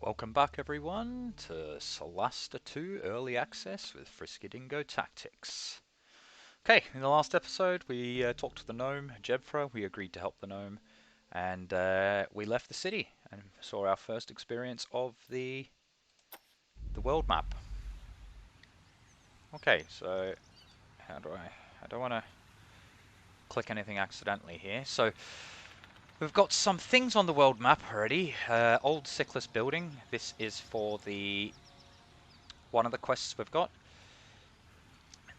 Welcome back everyone to Solasta II Early Access with Frisky Dingo Tactics. Okay, in the last episode we talked to the gnome, Jebfra, we agreed to help the gnome, and we left the city and saw our first experience of the world map. Okay, so I don't want to click anything accidentally here. So we've got some things on the world map already. Old Sickless Building, this is for one of the quests we've got.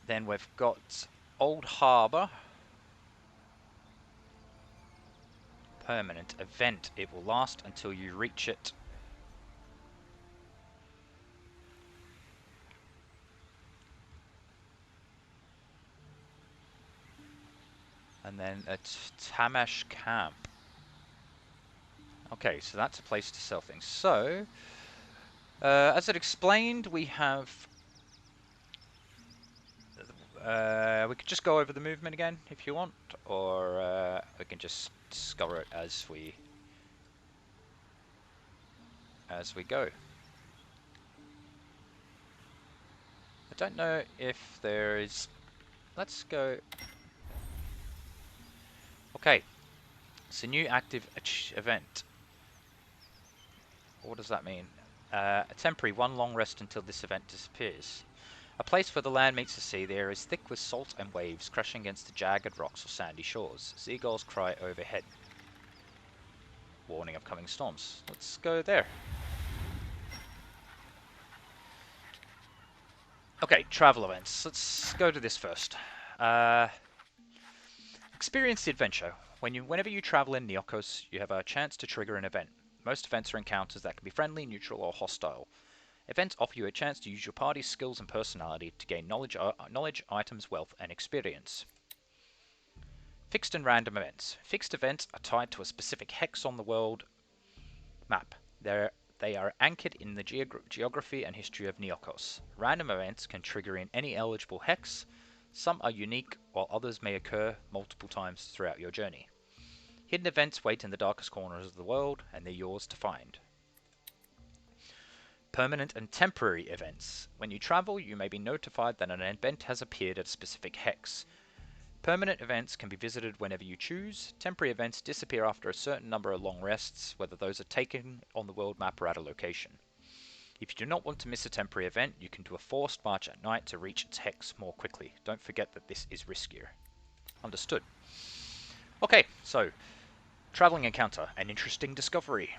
Then we've got Old Harbour. Permanent event. It will last until you reach it. And then a Tamash Camp. Okay, so that's a place to sell things. So, as it explained, we have... we could just go over the movement again if you want, or we can just discover it as we go. I don't know if there is... Let's go... Okay, it's a new active event. What does that mean? A temporary one long rest until this event disappears. A place where the land meets the sea, the air is thick with salt and waves crashing against the jagged rocks or sandy shores. Seagulls cry overhead. Warning of coming storms. Let's go there. Okay, travel events. Let's go to this first. Experience the adventure. Whenever you travel in Neokos, you have a chance to trigger an event. Most events are encounters that can be friendly, neutral, or hostile. Events offer you a chance to use your party's skills and personality to gain knowledge, items, wealth, and experience. Fixed and random events. Fixed events are tied to a specific hex on the world map. They are anchored in the geography and history of Neokos. Random events can trigger in any eligible hex. Some are unique, while others may occur multiple times throughout your journey. Hidden events wait in the darkest corners of the world, and they're yours to find. Permanent and temporary events. When you travel, you may be notified that an event has appeared at a specific hex. Permanent events can be visited whenever you choose. Temporary events disappear after a certain number of long rests, whether those are taken on the world map or at a location. If you do not want to miss a temporary event, you can do a forced march at night to reach its hex more quickly. Don't forget that this is riskier. Understood. Okay, so, traveling encounter, an interesting discovery.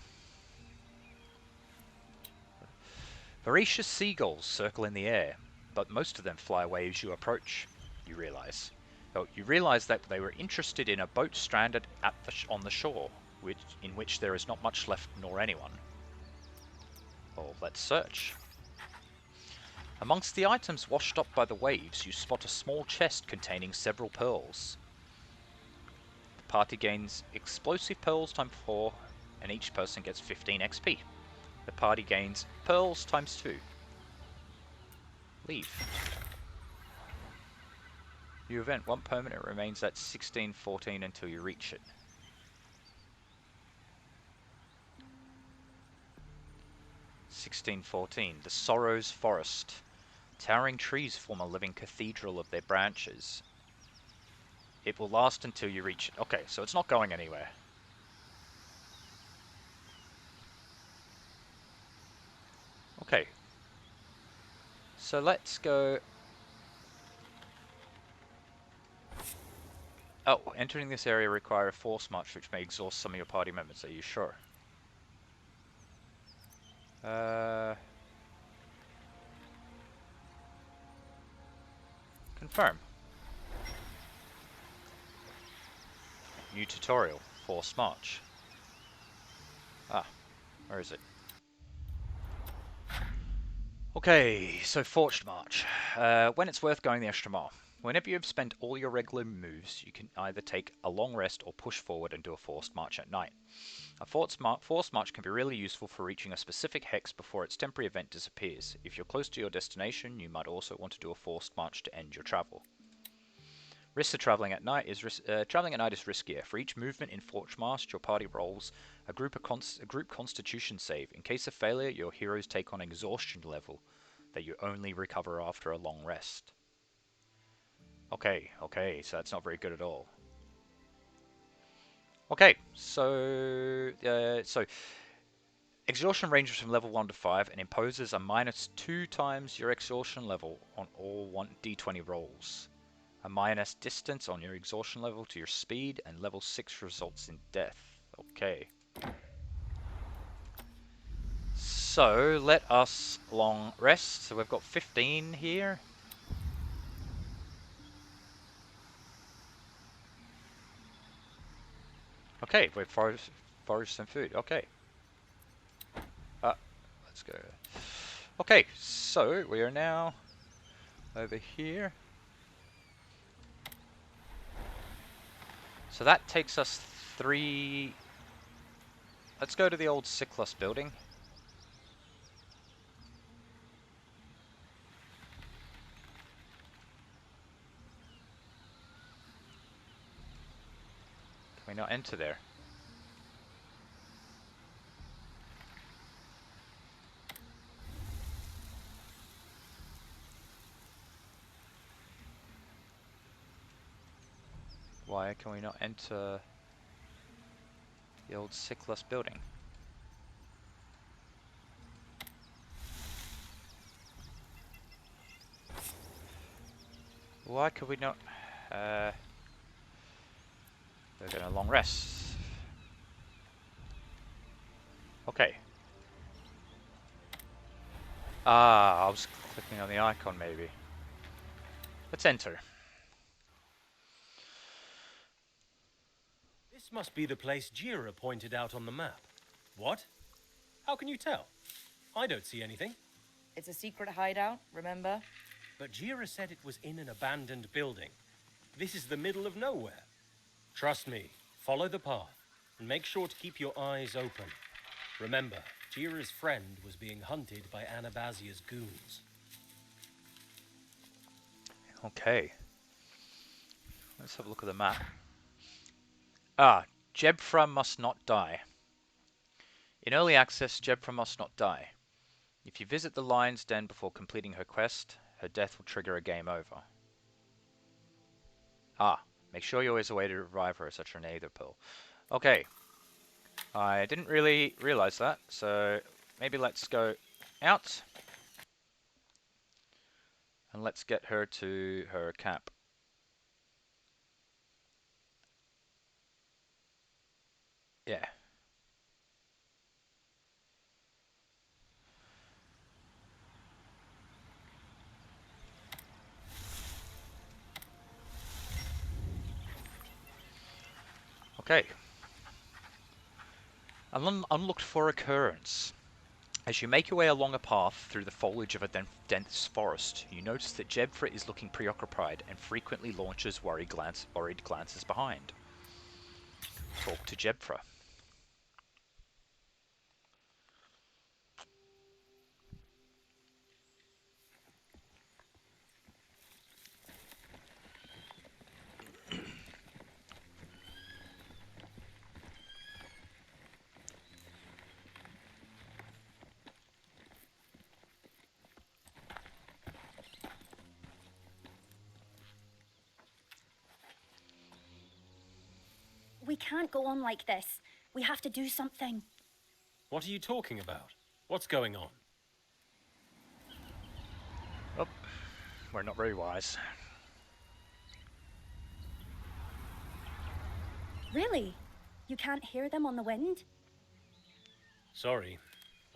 Voracious seagulls circle in the air, but most of them fly away as you approach, you realize. You realize that they were interested in a boat stranded on the shore, in which there is not much left nor anyone. Well, let's search. Amongst the items washed up by the waves, you spot a small chest containing several pearls. The party gains explosive pearls times 4, and each person gets 15 XP. The party gains pearls times 2. Leave. New event. One permanent remains at 1614 until you reach it. (1614) The Sorrows Forest. Towering trees form a living cathedral of their branches. It will last until you reach it. Okay, so it's not going anywhere. Okay. So let's go... Oh, entering this area require a force march which may exhaust some of your party members. Are you sure? Confirm. New tutorial. Force march. Ah, where is it? Okay, so Forged March. When it's worth going the extra mile. Whenever you have spent all your regular moves, you can either take a long rest or push forward and do a forced march at night. A forced march can be really useful for reaching a specific hex before its temporary event disappears. If you're close to your destination, you might also want to do a forced march to end your travel. Risks of traveling at night is traveling at night is riskier. For each movement in Forgemast, your party rolls a group Constitution save. In case of failure, your heroes take on exhaustion level that you only recover after a long rest. Okay, so that's not very good at all. Okay, so exhaustion ranges from level 1 to 5 and imposes a -2 times your exhaustion level on all 1d20 rolls. A minus distance on your exhaustion level to your speed, and level 6 results in death. Okay. So, let us long rest. So we've got 15 here. Okay, we've foraged some food. Okay. Let's go. Okay, so we are now over here. So that takes us 3... Let's go to the old Cyclus building. Can we not enter there? Why can we not enter the old Cyclus building? Why could we not... we're going to long rest. Okay. Ah, I was clicking on the icon maybe. Let's enter. This must be the place Jira pointed out on the map. What? How can you tell? I don't see anything. It's a secret hideout, remember? But Jira said it was in an abandoned building. This is the middle of nowhere. Trust me, follow the path, and make sure to keep your eyes open. Remember, Jira's friend was being hunted by Anabazia's goons. Okay. Let's have a look at the map. Ah, Jebfra must not die. In early access, Jebfra must not die. If you visit the Lion's Den before completing her quest, her death will trigger a game over. Ah, make sure you always a way to revive her, such a nether pearl. Okay. I didn't really realize that, so maybe let's go out. And let's get her to her camp. Yeah. Okay. An unlooked for occurrence. As you make your way along a path through the foliage of a dense forest, you notice that Jebfra is looking preoccupied and frequently launches worried glances behind. Talk to Jebfra. We can't go on like this. We have to do something. What are you talking about? What's going on? Oh, we're not very wise. Really? You can't hear them on the wind? Sorry.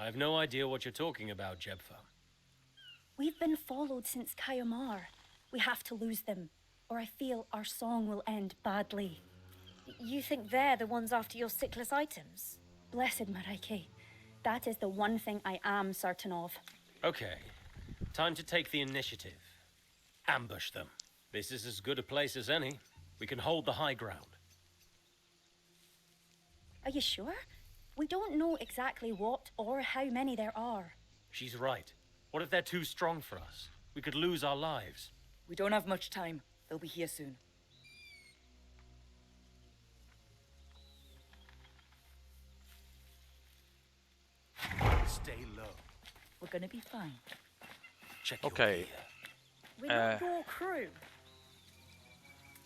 I have no idea what you're talking about, Jebfa. We've been followed since Kayamar. We have to lose them, or I feel our song will end badly. You think they're the ones after your Cyclus items? Blessed Maraiki. That is the one thing I am certain of. Okay. Time to take the initiative. Ambush them. This is as good a place as any. We can hold the high ground. Are you sure? We don't know exactly what or how many there are. She's right. What if they're too strong for us? We could lose our lives. We don't have much time. They'll be here soon. stay low. We're gonna be fine. Check Okay. your gear. We're not your crew.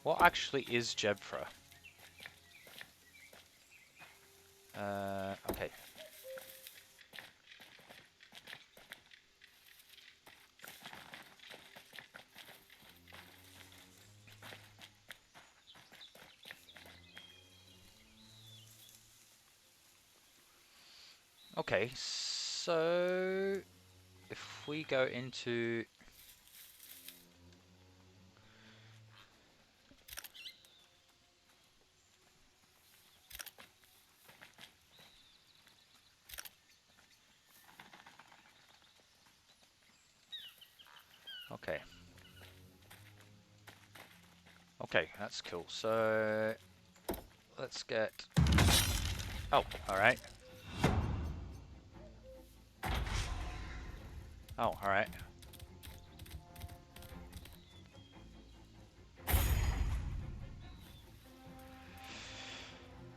What actually is Jebfra? Okay. Okay, so if we go into okay. Okay, that's cool. So let's get oh, alright. Oh, alright.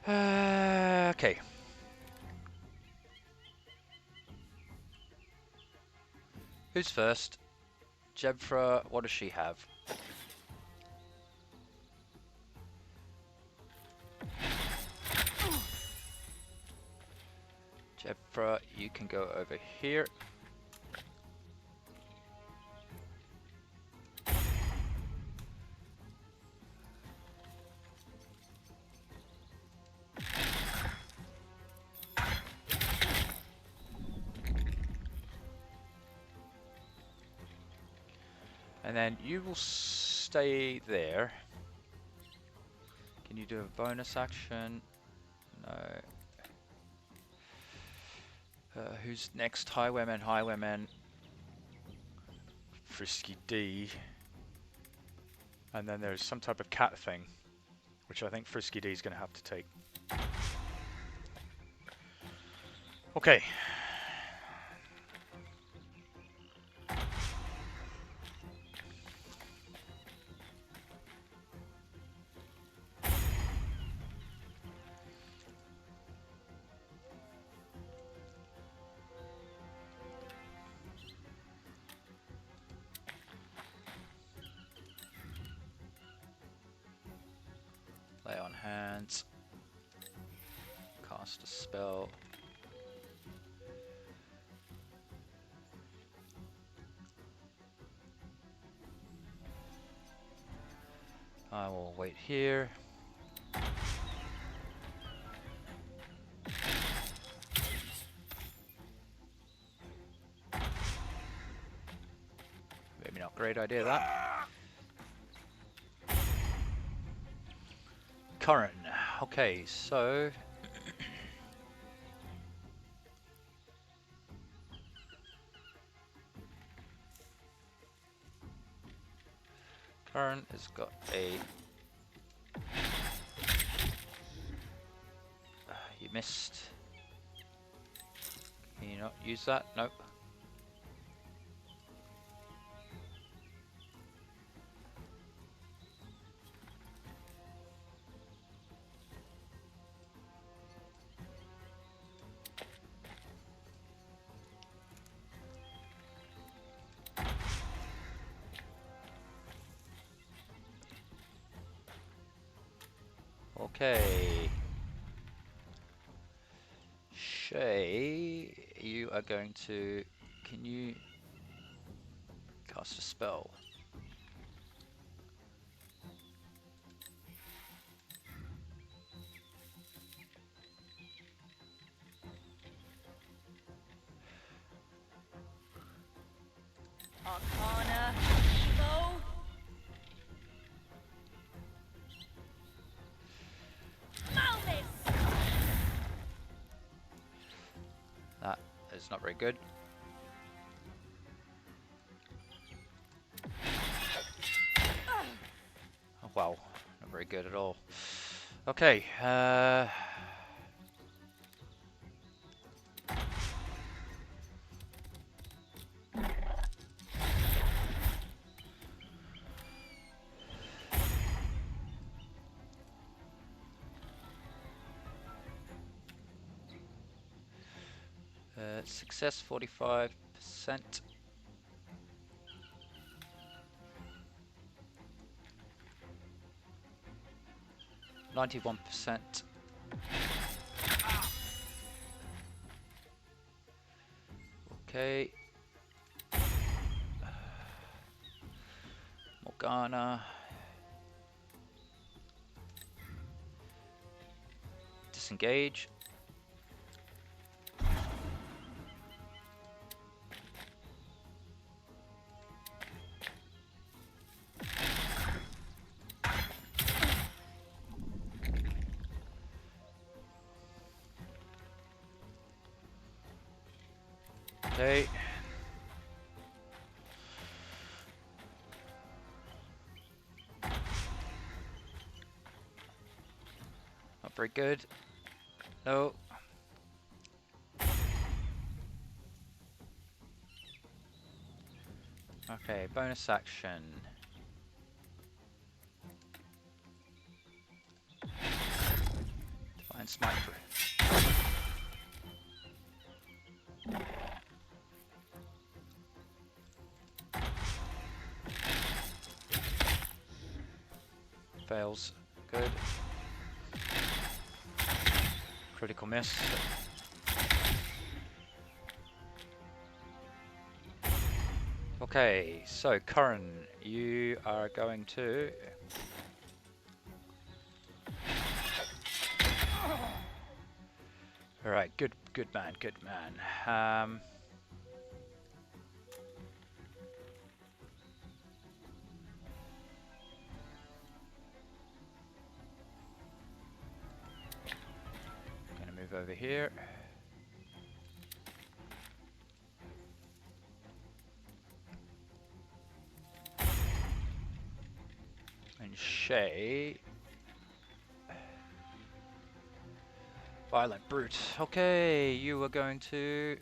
Okay. Who's first? Jebfra, what does she have? Jebfra, you can go over here. And then you will stay there. Can you do a bonus action? No. Who's next? Highwayman, Highwayman. Frisky D. And then there's some type of cat thing, which I think Frisky D is going to have to take. Okay. Lay on hands. Cast a spell. I will wait here. Maybe not great idea that. Current. Okay, so Current has got a you missed. Can you not use that? Nope. Okay. Shay, you are going to... Can you cast a spell? Arcana. Evo. Malvis! That is not very good. Oh, wow, not very good at all. Okay, Success 45%. 91%. Okay. Morgana. Disengage. Okay. Not very good. No. Okay, bonus action. Divine Smite through. Fails. Good. Critical miss. Okay, so Curran, you are going to... Alright, good man, good man. Gonna move over here. And Shay. Violent Brute. Okay, you are going to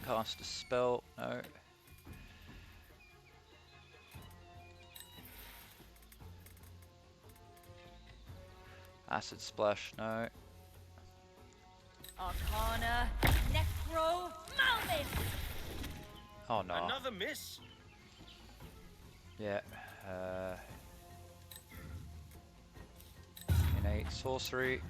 cast a spell. No. Acid Splash. No. Arcana, Necro, Malvis! Oh no. Another miss? Yeah. Innate Sorcery.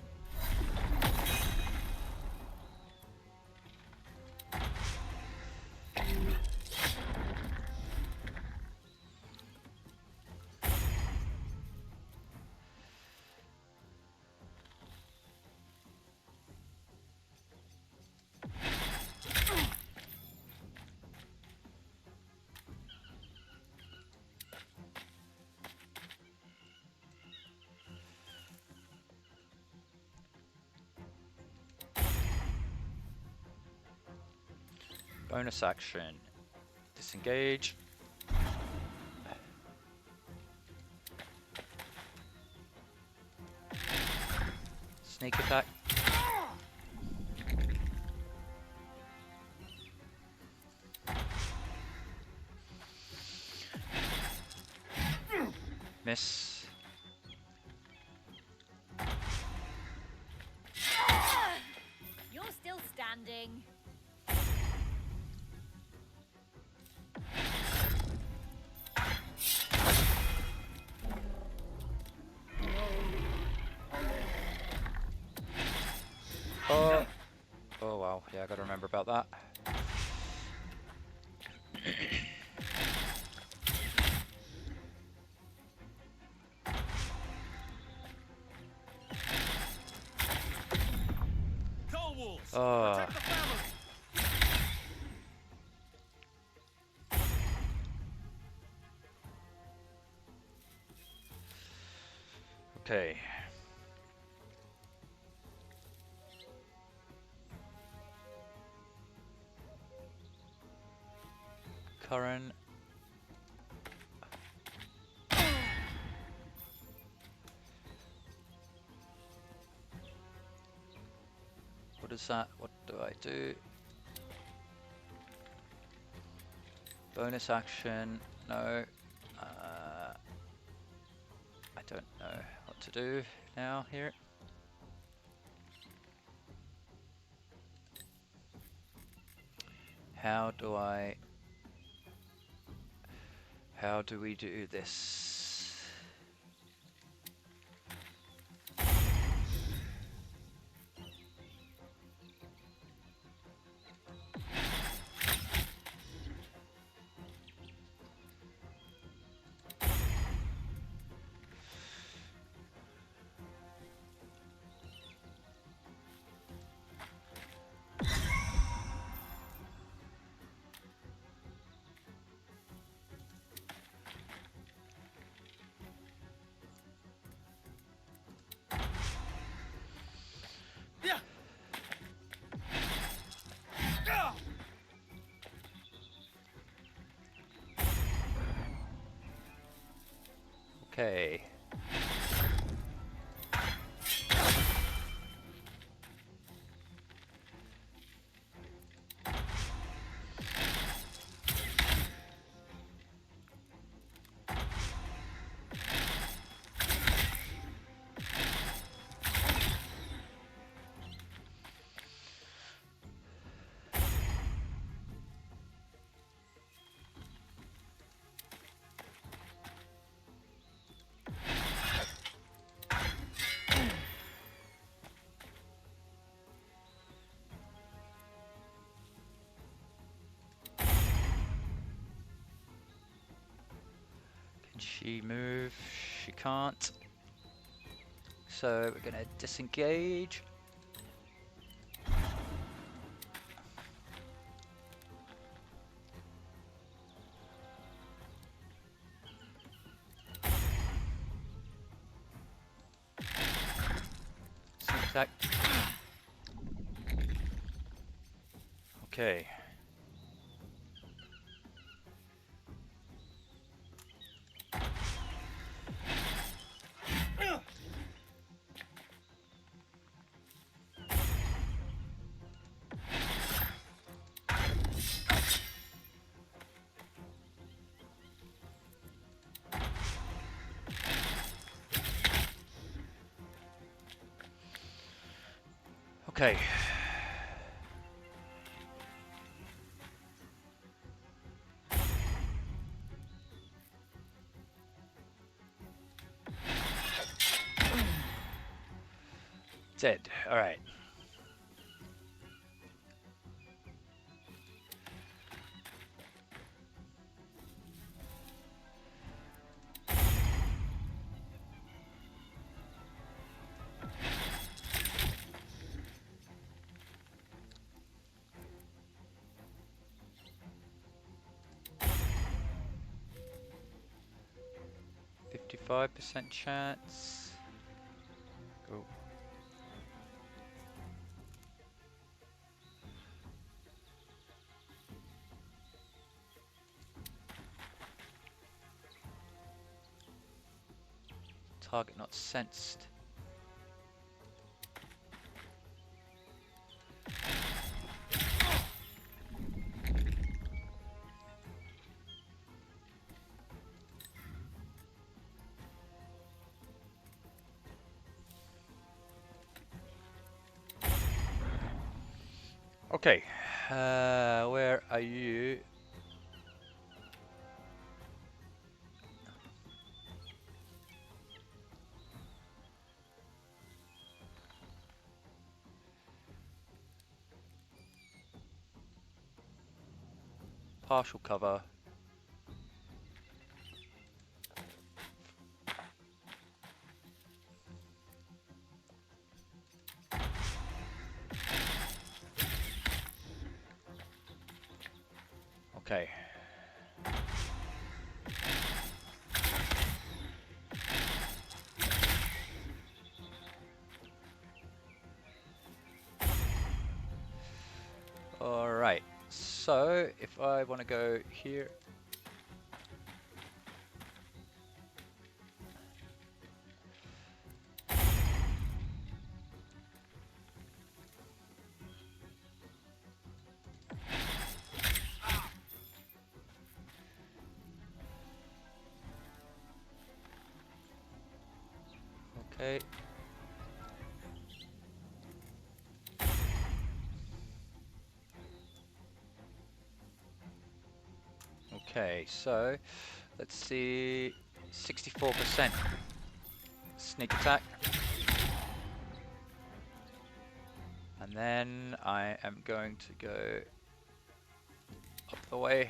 Bonus action. Disengage. Sneak attack. Miss. You're still standing. Oh. Oh wow. Yeah, I gotta remember about that. Oh. Okay. Current. What is that? What do I do? Bonus action. No. I don't know what to do now here. How do we do this? Okay. Can she move? She can't. So we're gonna disengage. Sneak attack. Okay. Okay. Dead. All right. %55 chance. Oh. Target not sensed. Okay, where are you? Partial cover. Okay. Alright, so if I want to go here. Okay. Okay, so let's see, 64% sneak attack. And then I am going to go up the way.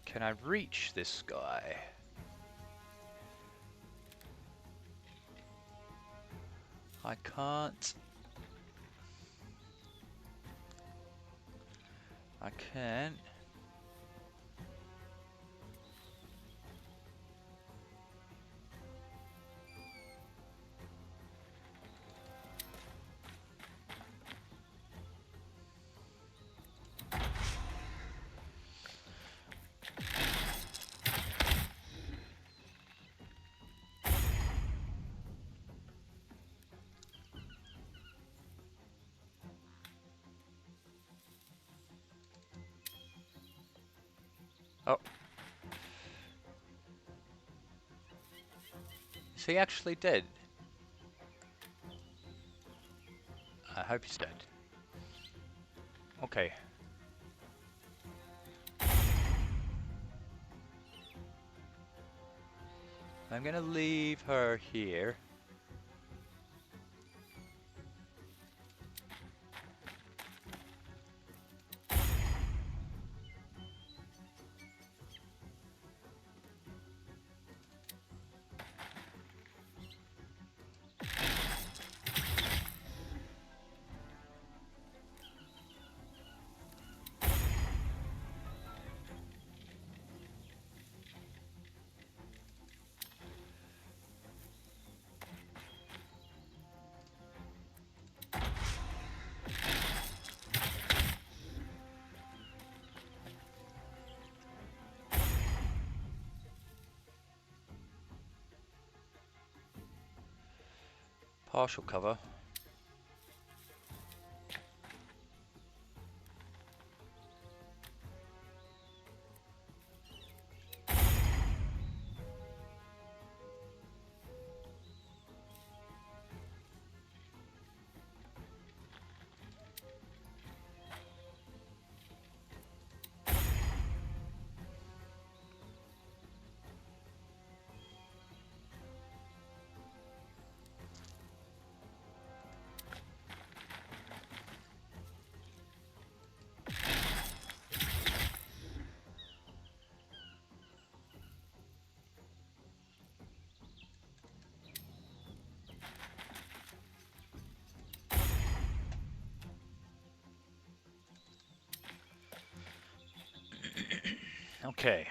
Can I reach this guy? I can't. I can. Oh. Is he actually dead? I hope he's dead. Okay. I'm gonna leave her here. Partial cover. Okay.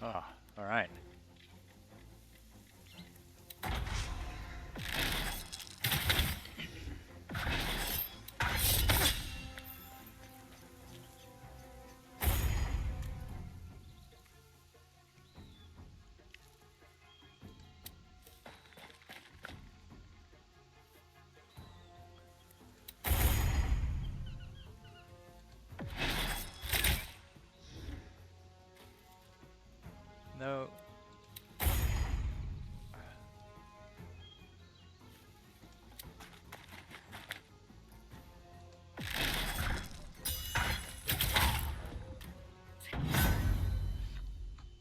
Ah, all right. No.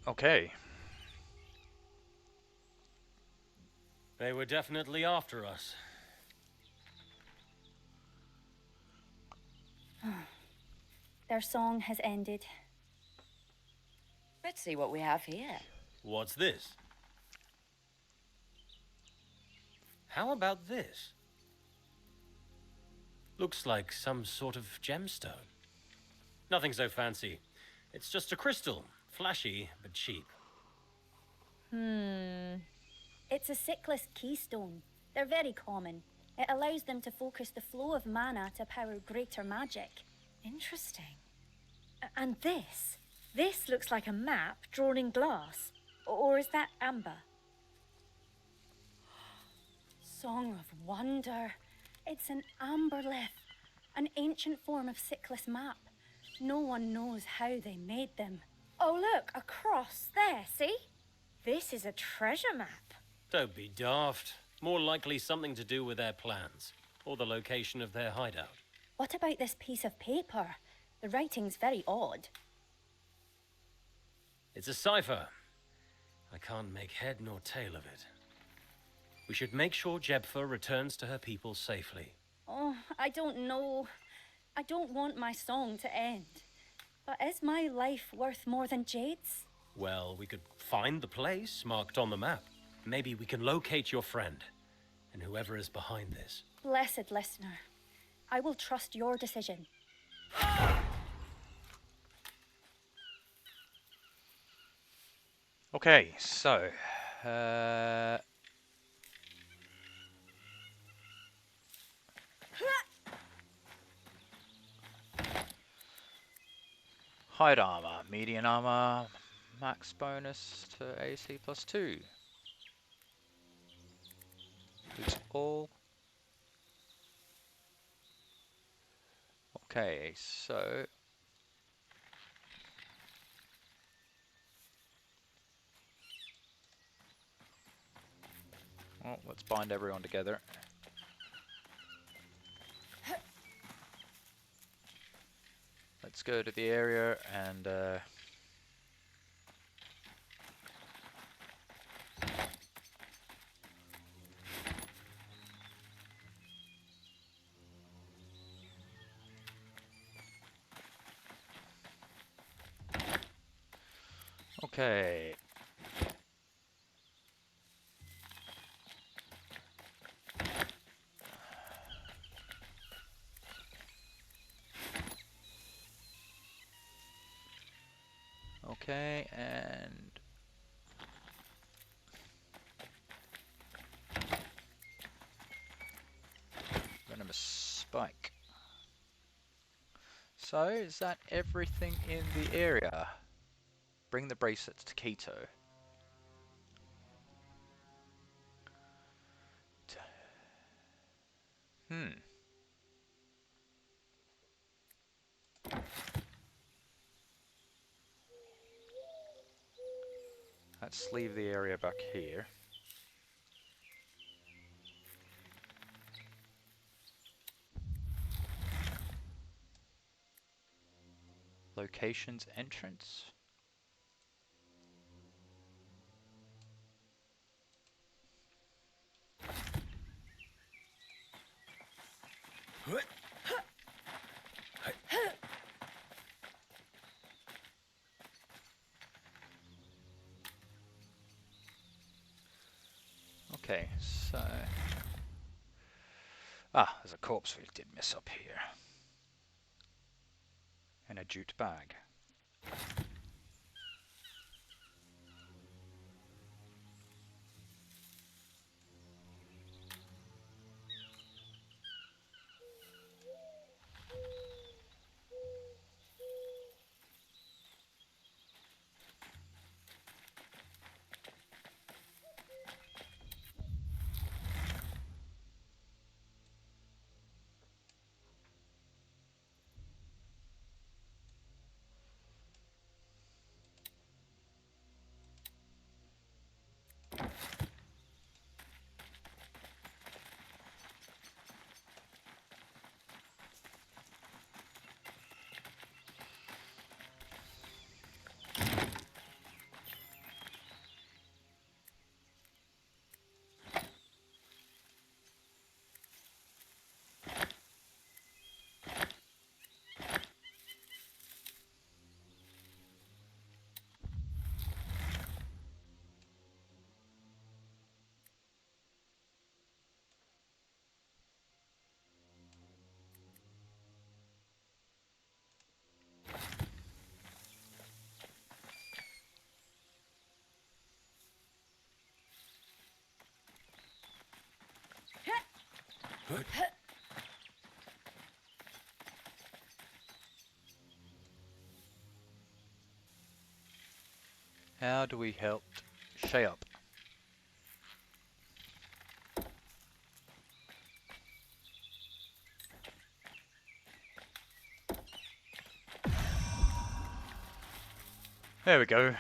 Okay. They were definitely after us. Their song has ended. Let's see what we have here. What's this? How about this? Looks like some sort of gemstone. Nothing so fancy. It's just a crystal. Flashy, but cheap. It's a Cyclist keystone. They're very common. It allows them to focus the flow of mana to power greater magic. Interesting. And this? This looks like a map drawn in glass. Or is that amber? Song of Wonder. It's an amberlith, an ancient form of Cyclist map. No one knows how they made them. Oh, look, a cross there, see? This is a treasure map. Don't be daft. More likely something to do with their plans, or the location of their hideout. What about this piece of paper? The writing's very odd. It's a cipher. I can't make head nor tail of it. We should make sure Jebfa returns to her people safely. Oh, I don't know. I don't want my song to end. But is my life worth more than Jade's? Well, we could find the place marked on the map. Maybe we can locate your friend, and whoever is behind this. Blessed listener, I will trust your decision. Okay, so hide armor, median armor, max bonus to AC +2. Boots all. Okay, so well, let's bind everyone together. Let's go to the area and okay. Okay, and venomous spike. So, is that everything in the area? Bring the bracelets to Keto. Let's leave the area back here. Locations entrance. Okay, so there's a corpse we did miss up here. And a jute bag. How do we help Shay up? There we go.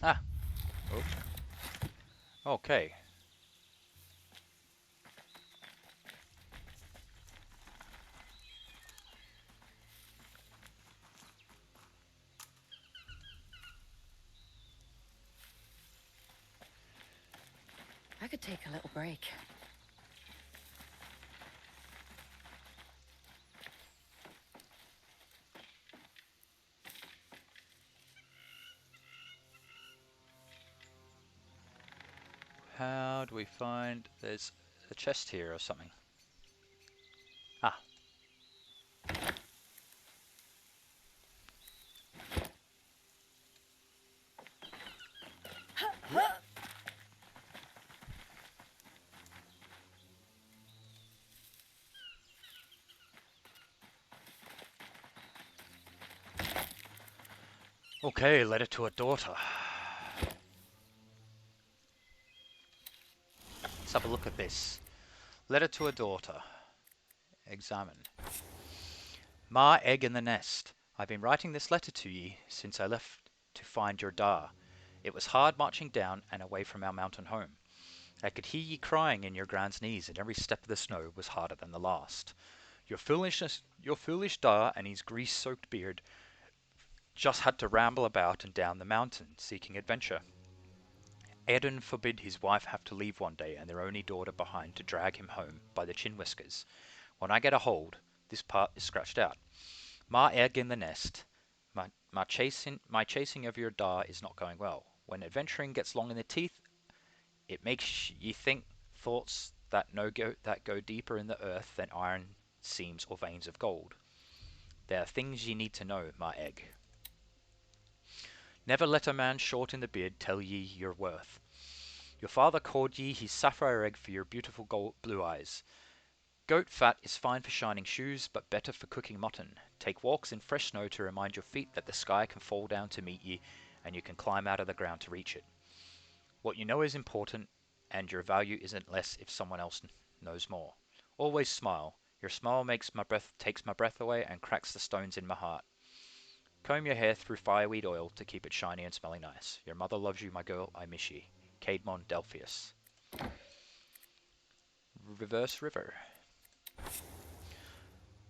Ah. Oh. Okay. I could take a little break. How do we find... There's a chest here or something. Ah. Okay, letter to a daughter. Let's have a look at this. Letter to a daughter. Examine. Ma, egg in the nest. I've been writing this letter to ye since I left to find your da. It was hard marching down and away from our mountain home. I could hear ye crying in your grand's knees, and every step of the snow was harder than the last. Your foolish da and his grease-soaked beard just had to ramble about and down the mountain, seeking adventure. Eden forbid his wife have to leave one day and their only daughter behind to drag him home by the chin whiskers. When I get a hold, this part is scratched out. Ma egg in the nest. My chasing of your da is not going well. When adventuring gets long in the teeth, it makes ye think thoughts that go deeper in the earth than iron seams or veins of gold. There are things ye need to know, ma egg. Never let a man short in the beard tell ye your worth. Your father called ye his sapphire egg for your beautiful blue eyes. Goat fat is fine for shining shoes, but better for cooking mutton. Take walks in fresh snow to remind your feet that the sky can fall down to meet ye, and you can climb out of the ground to reach it. What you know is important, and your value isn't less if someone else knows more. Always smile. Your smile takes my breath away and cracks the stones in my heart. Comb your hair through fireweed oil to keep it shiny and smelling nice. Your mother loves you, my girl. I miss ye. Caedmon Delphius. Reverse River.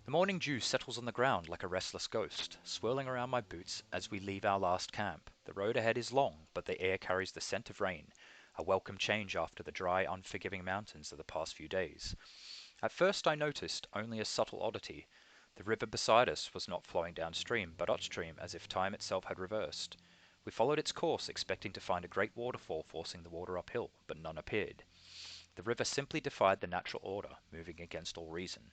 The morning dew settles on the ground like a restless ghost, swirling around my boots as we leave our last camp. The road ahead is long, but the air carries the scent of rain, a welcome change after the dry, unforgiving mountains of the past few days. At first I noticed only a subtle oddity. The river beside us was not flowing downstream, but upstream, as if time itself had reversed. We followed its course, expecting to find a great waterfall forcing the water uphill, but none appeared. The river simply defied the natural order, moving against all reason.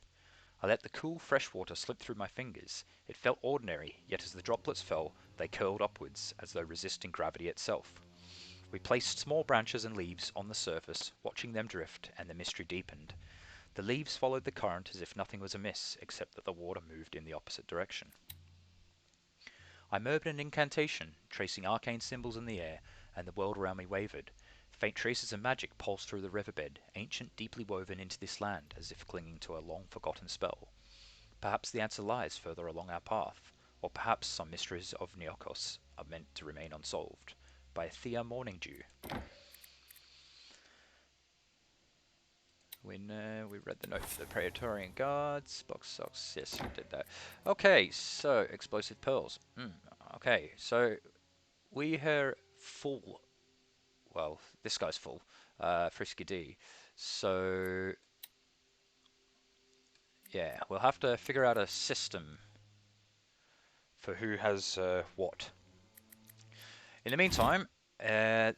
I let the cool, fresh water slip through my fingers. It felt ordinary, yet as the droplets fell, they curled upwards, as though resisting gravity itself. We placed small branches and leaves on the surface, watching them drift, and the mystery deepened. The leaves followed the current as if nothing was amiss, except that the water moved in the opposite direction. I murmured an incantation, tracing arcane symbols in the air, and the world around me wavered. Faint traces of magic pulsed through the riverbed, ancient, deeply woven into this land, as if clinging to a long-forgotten spell. Perhaps the answer lies further along our path, or perhaps some mysteries of Neokos are meant to remain unsolved. By Thea Morningdew. We read the note for the Praetorian Guards. Box socks, yes, we did that. Okay, so explosive pearls. Okay, so we are full. Well, this guy's full. Frisky D. So yeah, we'll have to figure out a system for who has what. In the meantime, let's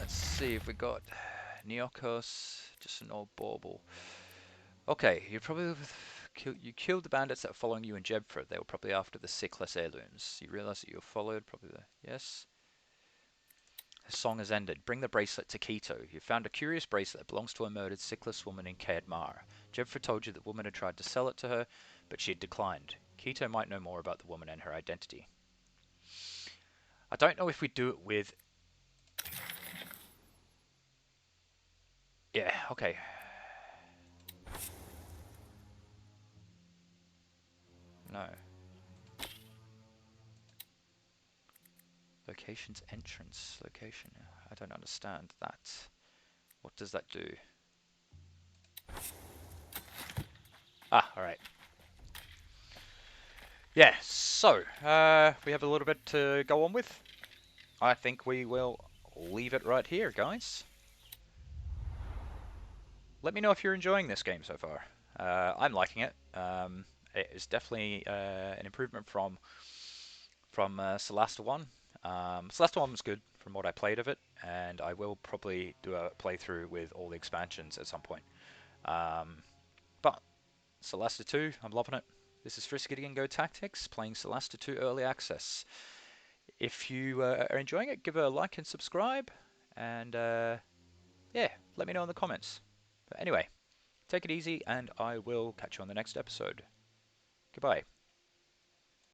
see if we got Neokos, just an old bauble. Okay, you're probably You killed the bandits that were following you in Jebford. They were probably after the Sickless heirlooms. You realize that you were followed. Probably the yes. The song has ended. Bring the bracelet to Quito. You found a curious bracelet that belongs to a murdered Sickless woman in Caedmar. Jebford told you that the woman had tried to sell it to her, but she had declined. Quito might know more about the woman and her identity. I don't know if we do it with... Yeah, okay. No. Locations entrance. Location. I don't understand that. What does that do? Ah, alright. Yeah, so, we have a little bit to go on with. I think we will leave it right here, guys. Let me know if you're enjoying this game so far. I'm liking it. It is definitely an improvement from Solasta 1. Solasta 1 was good from what I played of it, and I will probably do a playthrough with all the expansions at some point. But Solasta 2, I'm loving it. This is Frisky and Go Tactics, playing Solasta 2 Early Access. If you are enjoying it, give it a like and subscribe, and yeah, let me know in the comments. But anyway, take it easy, and I will catch you on the next episode. Goodbye.